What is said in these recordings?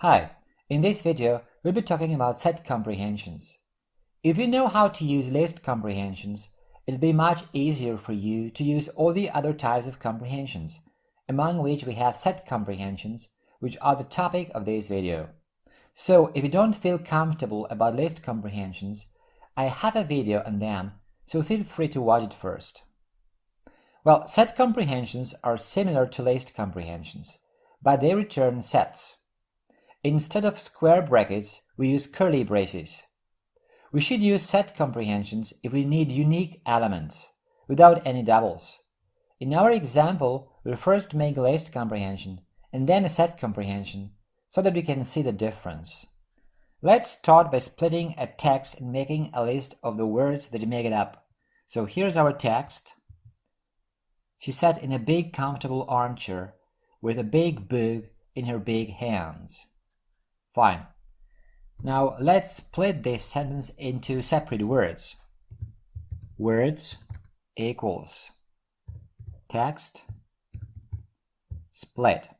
Hi, in this video we'll be talking about set comprehensions. If you know how to use list comprehensions, it'll be much easier for you to use all the other types of comprehensions, among which we have set comprehensions, which are the topic of this video. So if you don't feel comfortable about list comprehensions, I have a video on them, so feel free to watch it first. Well, set comprehensions are similar to list comprehensions, but they return sets. Instead of square brackets, we use curly braces. We should use set comprehensions if we need unique elements, without any doubles. In our example, we'll first make a list comprehension and then a set comprehension, so that we can see the difference. Let's start by splitting a text and making a list of the words that make it up. So here's our text. She sat in a big comfortable armchair with a big book in her big hands. Fine. Now let's split this sentence into separate words. Words equals text split.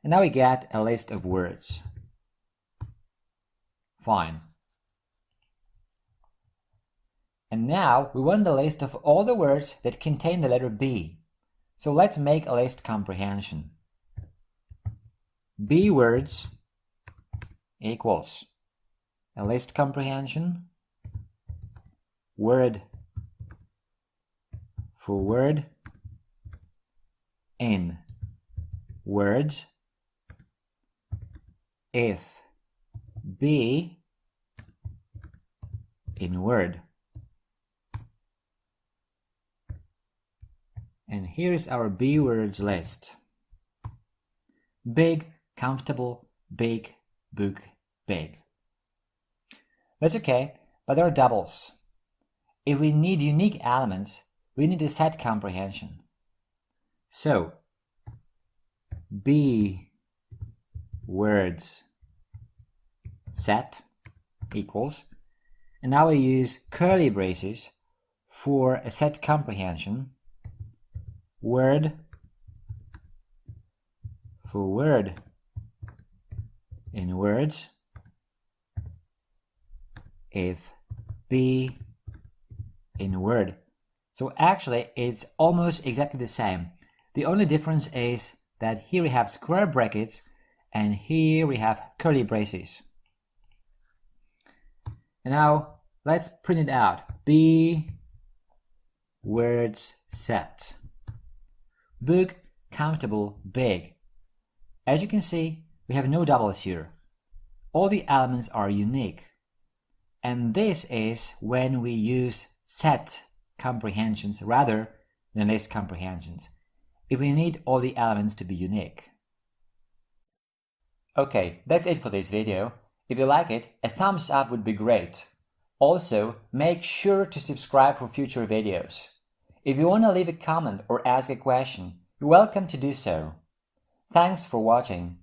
And now we get a list of words. Fine. And now we want the list of all the words that contain the letter B. So let's make a list comprehension. B words equals a list comprehension, word for word, in words, if B in word. And here's our B words list. Big, comfortable, big, book, big. That's okay, but there are doubles. If we need unique elements, we need a set comprehension. So, B words set equals, and now we use curly braces for a set comprehension. Word for word in words, if B in word. So actually it's almost exactly the same. The only difference is that here we have square brackets and here we have curly braces. And now let's print it out. B words set. Book, comfortable, big. As you can see, we have no doubles here. All the elements are unique. And this is when we use set comprehensions rather than list comprehensions, if we need all the elements to be unique. Okay, that's it for this video. If you like it, a thumbs up would be great. Also, make sure to subscribe for future videos. If you want to leave a comment or ask a question, you're welcome to do so. Thanks for watching.